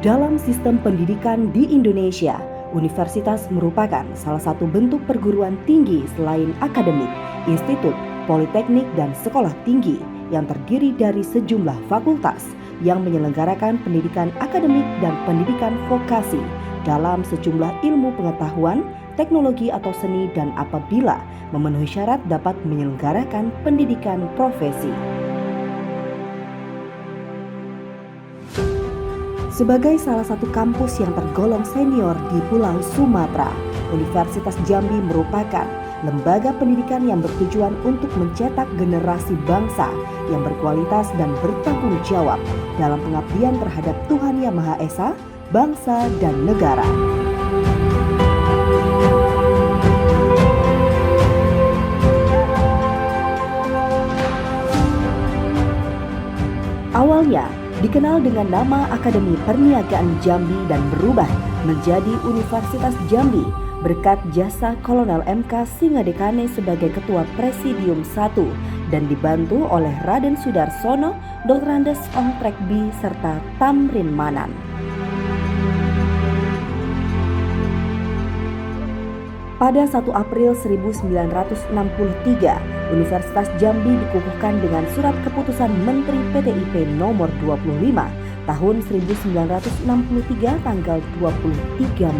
Dalam sistem pendidikan di Indonesia, universitas merupakan salah satu bentuk perguruan tinggi selain akademik, institut, politeknik, dan sekolah tinggi yang terdiri dari sejumlah fakultas yang menyelenggarakan pendidikan akademik dan pendidikan vokasi dalam sejumlah ilmu pengetahuan, teknologi atau seni dan apabila memenuhi syarat dapat menyelenggarakan pendidikan profesi. Sebagai salah satu kampus yang tergolong senior di Pulau Sumatera, Universitas Jambi merupakan lembaga pendidikan yang bertujuan untuk mencetak generasi bangsa yang berkualitas dan bertanggung jawab dalam pengabdian terhadap Tuhan Yang Maha Esa, bangsa, dan negara. Awalnya dikenal dengan nama Akademi Perniagaan Jambi dan berubah menjadi Universitas Jambi berkat jasa Kolonel MK Singadekane sebagai Ketua Presidium 1 dan dibantu oleh Raden Sudarsono, Dr. Andes Ongtrek B, serta Tamrin Manan. Pada 1 April 1963, Universitas Jambi dikukuhkan dengan Surat Keputusan Menteri PTIP nomor 25 tahun 1963 tanggal 23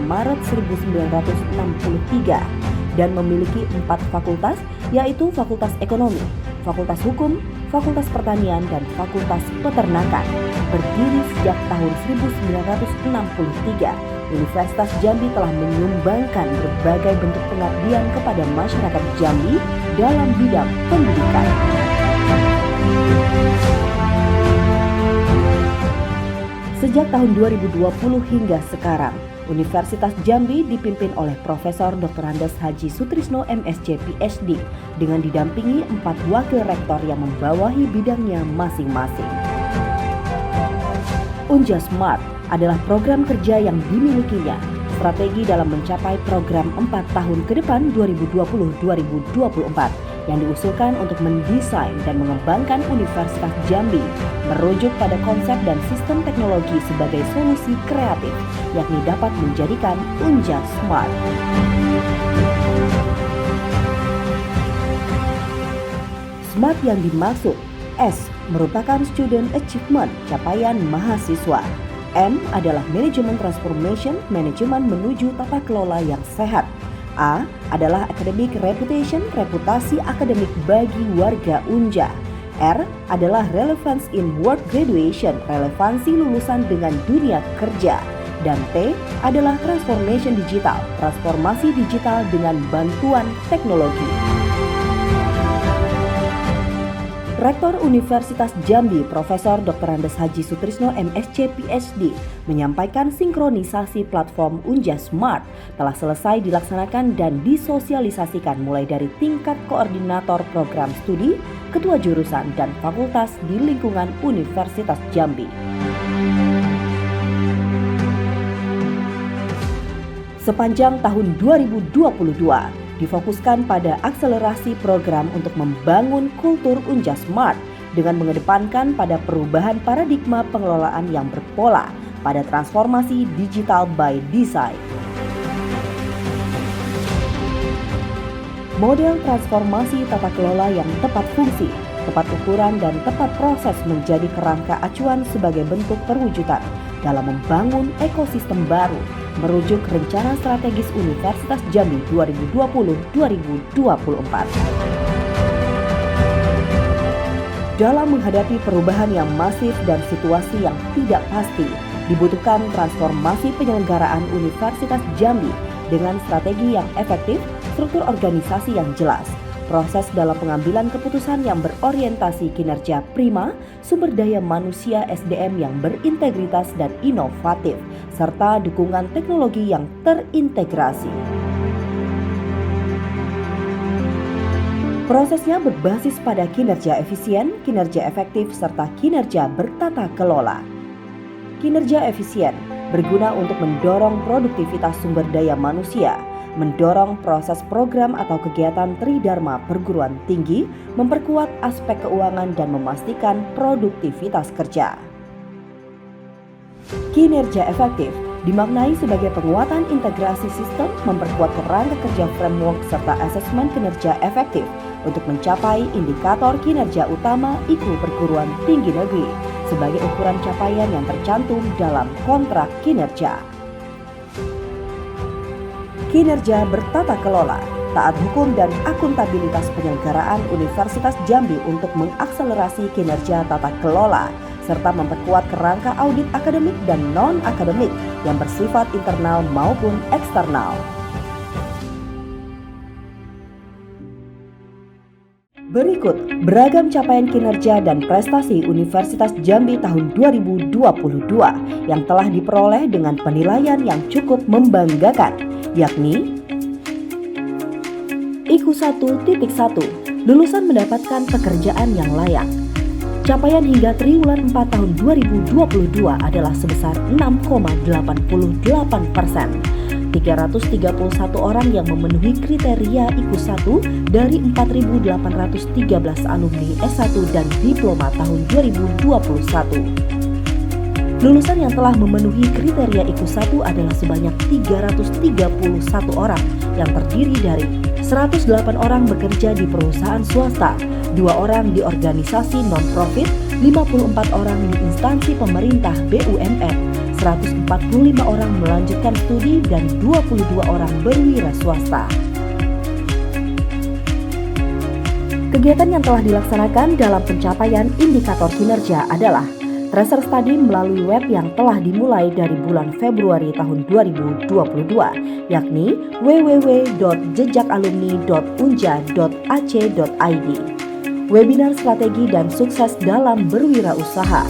Maret 1963 dan memiliki 4 fakultas, yaitu Fakultas Ekonomi, Fakultas Hukum, Fakultas Pertanian, dan Fakultas Peternakan. Berdiri sejak tahun 1963, Universitas Jambi telah menyumbangkan berbagai bentuk pengabdian kepada masyarakat Jambi dalam bidang pendidikan. Sejak tahun 2020 hingga sekarang, Universitas Jambi dipimpin oleh Profesor Dr. Andes Haji Sutrisno MSc PhD dengan didampingi 4 wakil rektor yang membawahi bidangnya masing-masing. Unja Smart adalah program kerja yang dimilikinya, strategi dalam mencapai program 4 tahun ke depan 2020-2024 yang diusulkan untuk mendesain dan mengembangkan Universitas Jambi merujuk pada konsep dan sistem teknologi sebagai solusi kreatif, yakni dapat menjadikan Unja Smart. Smart yang dimaksud, S merupakan Student Achievement, capaian mahasiswa. M adalah Management Transformation, manajemen menuju tata kelola yang sehat. A adalah Academic Reputation, reputasi akademik bagi warga Unja. R adalah Relevance in Work Graduation, relevansi lulusan dengan dunia kerja. Dan T adalah Transformation Digital, transformasi digital dengan bantuan teknologi. Rektor Universitas Jambi, Profesor Dr. Andes Haji Sutrisno MSc PhD, menyampaikan sinkronisasi platform Unja Smart telah selesai dilaksanakan dan disosialisasikan mulai dari tingkat koordinator program studi, ketua jurusan, dan fakultas di lingkungan Universitas Jambi. Sepanjang tahun 2022, difokuskan pada akselerasi program untuk membangun kultur Unja Smart dengan mengedepankan pada perubahan paradigma pengelolaan yang berpola pada transformasi digital by design. Model transformasi tata kelola yang tepat fungsi, tepat ukuran, dan tepat proses menjadi kerangka acuan sebagai bentuk perwujudan dalam membangun ekosistem baru merujuk rencana strategis Universitas Jambi 2020-2024. Dalam menghadapi perubahan yang masif dan situasi yang tidak pasti, dibutuhkan transformasi penyelenggaraan Universitas Jambi dengan strategi yang efektif, struktur organisasi yang jelas, proses dalam pengambilan keputusan yang berorientasi kinerja prima, sumber daya manusia SDM yang berintegritas dan inovatif, serta dukungan teknologi yang terintegrasi. Prosesnya berbasis pada kinerja efisien, kinerja efektif, serta kinerja bertata kelola. Kinerja efisien berguna untuk mendorong produktivitas sumber daya manusia, mendorong proses program atau kegiatan Tridharma perguruan tinggi, memperkuat aspek keuangan dan memastikan produktivitas kerja. Kinerja efektif dimaknai sebagai penguatan integrasi sistem, memperkuat kerangka kerja framework, serta asesmen kinerja efektif untuk mencapai indikator kinerja utama IKU perguruan tinggi negeri sebagai ukuran capaian yang tercantum dalam kontrak kinerja. Kinerja bertata kelola, taat hukum dan akuntabilitas penyelenggaraan Universitas Jambi untuk mengakselerasi kinerja tata kelola serta memperkuat kerangka audit akademik dan non-akademik yang bersifat internal maupun eksternal. Berikut beragam capaian kinerja dan prestasi Universitas Jambi tahun 2022 yang telah diperoleh dengan penilaian yang cukup membanggakan, yakni IKU 1.1, lulusan mendapatkan pekerjaan yang layak. Capaian hingga triwulan 4 tahun 2022 adalah sebesar 6,88%. 331 orang yang memenuhi kriteria IKU 1 dari 4.813 alumni S1 dan diploma tahun 2021. Lulusan yang telah memenuhi kriteria IKU 1 adalah sebanyak 331 orang yang terdiri dari 108 orang bekerja di perusahaan swasta, 2 orang di organisasi non-profit, 54 orang di instansi pemerintah BUMN, 145 orang melanjutkan studi dan 22 orang berwira swasta. Kegiatan yang telah dilaksanakan dalam pencapaian indikator kinerja adalah tracer study melalui web yang telah dimulai dari bulan Februari tahun 2022, yakni www.jejakalumni.unja.ac.id. Webinar strategi dan sukses dalam berwirausaha,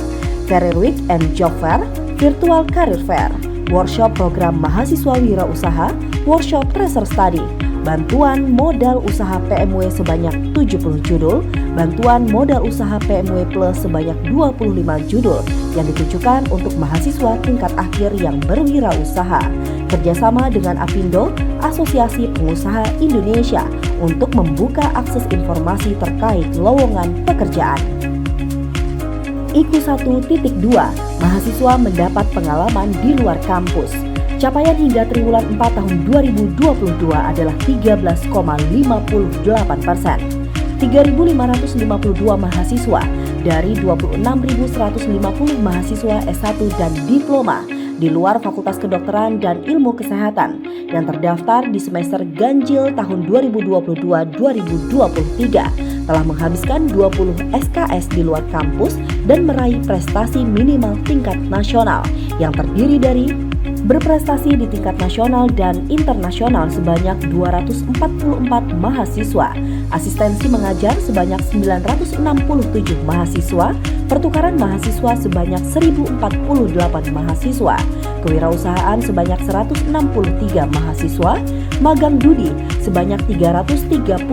Career Week and Job Fair, Virtual Career Fair, workshop program mahasiswa wirausaha, workshop tracer study, bantuan modal usaha PMW sebanyak 70 judul, bantuan modal usaha PMW Plus sebanyak 25 judul yang ditujukan untuk mahasiswa tingkat akhir yang berwirausaha, kerjasama dengan Apindo, Asosiasi Pengusaha Indonesia, untuk membuka akses informasi terkait lowongan pekerjaan. IKU 1.2, mahasiswa mendapat pengalaman di luar kampus. Capaian hingga triwulan 4 tahun 2022 adalah 13,58%. 3.552 mahasiswa dari 26.150 mahasiswa S1 dan diploma di luar Fakultas Kedokteran dan Ilmu Kesehatan yang terdaftar di semester ganjil tahun 2022-2023 telah menghabiskan 20 SKS di luar kampus dan meraih prestasi minimal tingkat nasional yang terdiri dari berprestasi di tingkat nasional dan internasional sebanyak 244 mahasiswa, asistensi mengajar sebanyak 967 mahasiswa, pertukaran mahasiswa sebanyak 1048 mahasiswa, kewirausahaan sebanyak 163 mahasiswa, magang studi sebanyak 331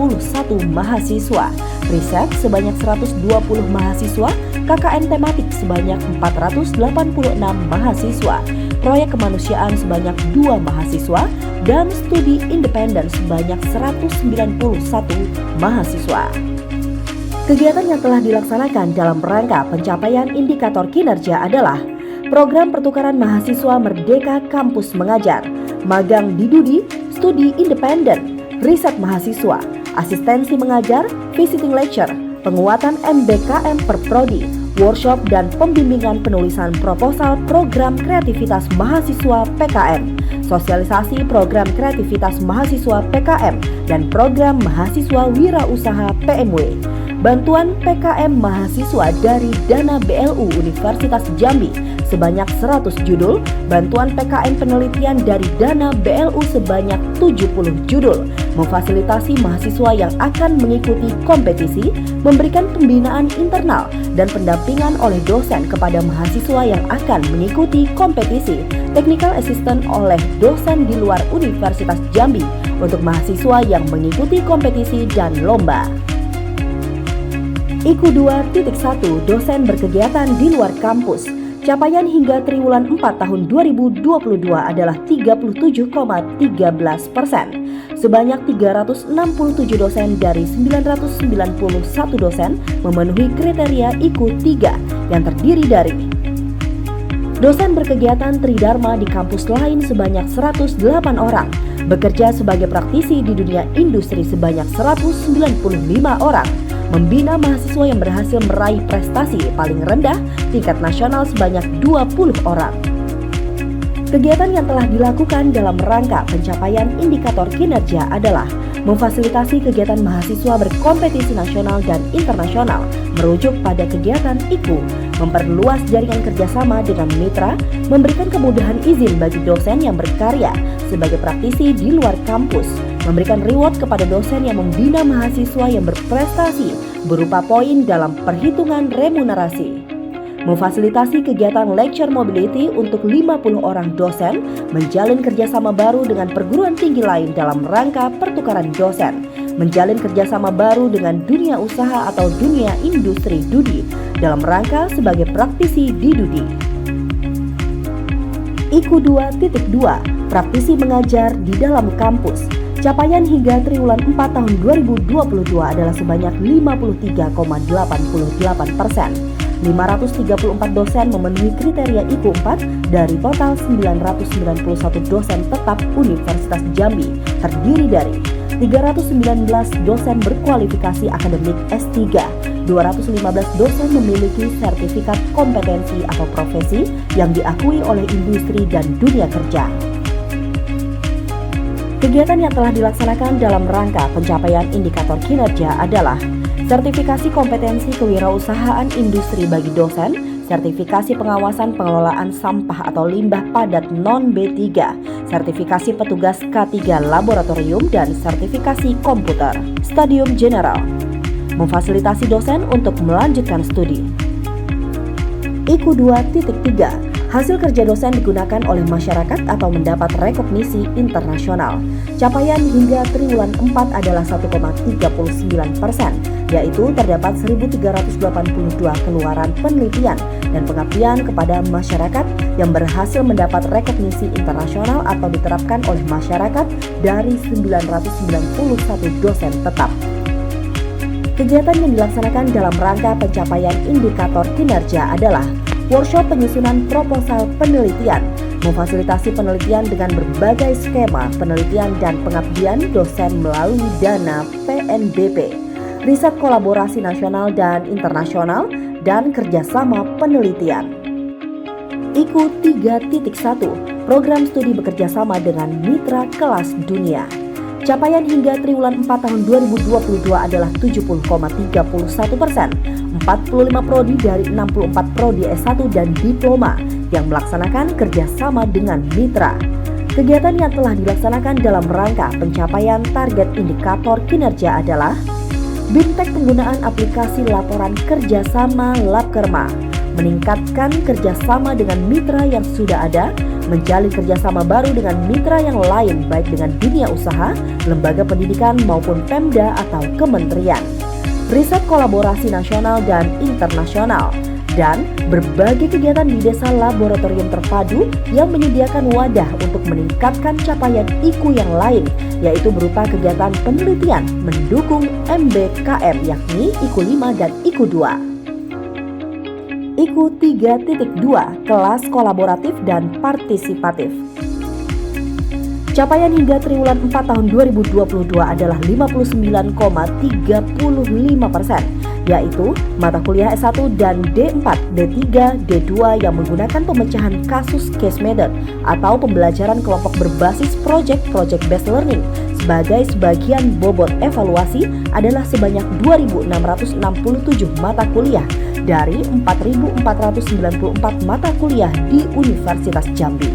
mahasiswa, riset sebanyak 120 mahasiswa, KKN tematik sebanyak 486 mahasiswa, proyek kemanusiaan sebanyak 2 mahasiswa, dan studi independen sebanyak 191 mahasiswa. Kegiatan yang telah dilaksanakan dalam rangka pencapaian indikator kinerja adalah program pertukaran mahasiswa Merdeka Kampus Mengajar, magang di Dudi, studi independen, riset mahasiswa, asistensi mengajar, visiting lecture, penguatan MBKM per prodi, workshop dan pembimbingan penulisan proposal program kreativitas mahasiswa PKM, sosialisasi program kreativitas mahasiswa PKM, dan program mahasiswa wirausaha PMW. Bantuan PKM mahasiswa dari dana BLU Universitas Jambi sebanyak 100 judul, bantuan PKM penelitian dari dana BLU sebanyak 70 judul, memfasilitasi mahasiswa yang akan mengikuti kompetisi, memberikan pembinaan internal dan pendampingan oleh dosen kepada mahasiswa yang akan mengikuti kompetisi, technical assistant oleh dosen di luar Universitas Jambi untuk mahasiswa yang mengikuti kompetisi dan lomba. IKU 2.1, dosen berkegiatan di luar kampus. Capaian hingga triwulan 4 tahun 2022 adalah 37,13%. Sebanyak 367 dosen dari 991 dosen memenuhi kriteria IKU 3 yang terdiri dari Dosen berkegiatan Tridharma di kampus lain sebanyak 108 orang, bekerja sebagai praktisi di dunia industri sebanyak 195 orang, membina mahasiswa yang berhasil meraih prestasi paling rendah tingkat nasional sebanyak 20 orang. Kegiatan yang telah dilakukan dalam rangka pencapaian indikator kinerja adalah memfasilitasi kegiatan mahasiswa berkompetisi nasional dan internasional, merujuk pada kegiatan IKU, memperluas jaringan kerjasama dengan mitra, memberikan kemudahan izin bagi dosen yang berkarya sebagai praktisi di luar kampus, memberikan reward kepada dosen yang membina mahasiswa yang berprestasi berupa poin dalam perhitungan remunerasi. Memfasilitasi kegiatan lecture mobility untuk 50 orang dosen, menjalin kerjasama baru dengan perguruan tinggi lain dalam rangka pertukaran dosen, menjalin kerjasama baru dengan dunia usaha atau dunia industri DUDI dalam rangka sebagai praktisi di DUDI. IKU 2.2, praktisi mengajar di dalam kampus. Capaian hingga triwulan 4 tahun 2022 adalah sebanyak 53,88%. 534 dosen memenuhi kriteria IKU 4 dari total 991 dosen tetap Universitas Jambi, terdiri dari 319 dosen berkualifikasi akademik S3, 215 dosen memiliki sertifikat kompetensi atau profesi yang diakui oleh industri dan dunia kerja. Kegiatan yang telah dilaksanakan dalam rangka pencapaian indikator kinerja adalah sertifikasi kompetensi kewirausahaan industri bagi dosen, sertifikasi pengawasan pengelolaan sampah atau limbah padat non-B3, sertifikasi petugas K3 laboratorium, dan sertifikasi komputer. Stadium General, memfasilitasi dosen untuk melanjutkan studi. IKU 2.3, hasil kerja dosen digunakan oleh masyarakat atau mendapat rekognisi internasional. Capaian hingga triwulan 4 adalah 1,39%, yaitu terdapat 1.382 keluaran penelitian dan pengabdian kepada masyarakat yang berhasil mendapat rekognisi internasional atau diterapkan oleh masyarakat dari 991 dosen tetap. Kegiatan yang dilaksanakan dalam rangka pencapaian indikator kinerja adalah workshop penyusunan proposal penelitian, memfasilitasi penelitian dengan berbagai skema penelitian dan pengabdian dosen melalui dana PNBP, riset kolaborasi nasional dan internasional, dan kerjasama penelitian. IKU 3.1, program studi bekerjasama dengan mitra kelas dunia. Capaian hingga triwulan 4 tahun 2022 adalah 70,31%, 45 prodi dari 64 prodi S1 dan diploma yang melaksanakan kerjasama dengan mitra. Kegiatan yang telah dilaksanakan dalam rangka pencapaian target indikator kinerja adalah BIMTEK penggunaan aplikasi laporan kerjasama Labkerma, meningkatkan kerjasama dengan mitra yang sudah ada, menjalin kerjasama baru dengan mitra yang lain baik dengan dunia usaha, lembaga pendidikan maupun Pemda atau kementerian, riset kolaborasi nasional dan internasional, dan berbagai kegiatan di desa laboratorium terpadu yang menyediakan wadah untuk meningkatkan capaian IKU yang lain, yaitu berupa kegiatan penelitian mendukung MBKM yakni IKU 5 dan IKU 2. IKU 3.2, kelas kolaboratif dan partisipatif. Capaian hingga triwulan 4 tahun 2022 adalah 59,35%, yaitu mata kuliah S1 dan D4, D3, D2 yang menggunakan pemecahan kasus case method atau pembelajaran kelompok berbasis project based learning sebagai sebagian bobot evaluasi adalah sebanyak 2.667 mata kuliah dari 4.494 mata kuliah di Universitas Jambi.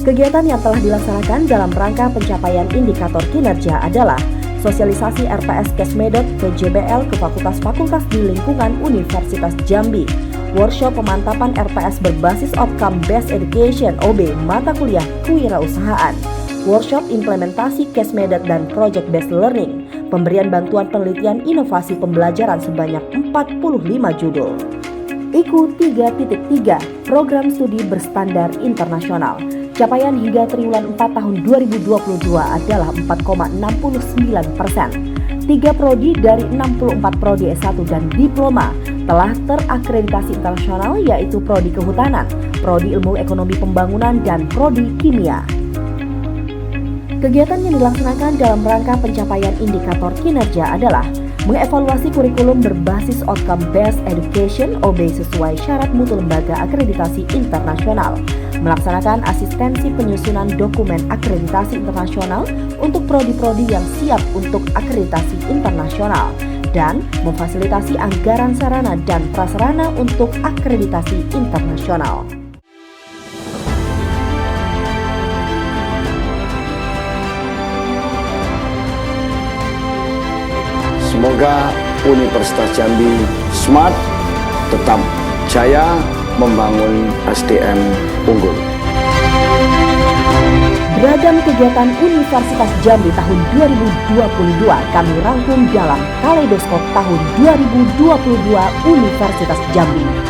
Kegiatan yang telah dilaksanakan dalam rangka pencapaian indikator kinerja adalah sosialisasi RPS Case Method PJBL ke fakultas-fakultas di lingkungan Universitas Jambi, workshop pemantapan RPS berbasis Outcome Based Education OB mata kuliah kewirausahaan, workshop implementasi Case Method dan Project Based Learning, pemberian bantuan penelitian inovasi pembelajaran sebanyak 45 judul. IKU 3.3, program studi berstandar internasional. Capaian hingga triwulan 4 tahun 2022 adalah 4,69%. 3 prodi dari 64 prodi S1 dan diploma telah terakreditasi internasional, yaitu Prodi Kehutanan, Prodi Ilmu Ekonomi Pembangunan, dan Prodi Kimia. Kegiatan yang dilaksanakan dalam rangka pencapaian indikator kinerja adalah mengevaluasi kurikulum berbasis outcome-based education (OB) sesuai syarat mutu lembaga akreditasi internasional, melaksanakan asistensi penyusunan dokumen akreditasi internasional untuk prodi-prodi yang siap untuk akreditasi internasional, dan memfasilitasi anggaran sarana dan prasarana untuk akreditasi internasional. Semoga Universitas Jambi smart, tetap jaya membangun SDM unggul. Beragam kegiatan Universitas Jambi tahun 2022 kami rangkum dalam Kaleidoskop tahun 2022 Universitas Jambi.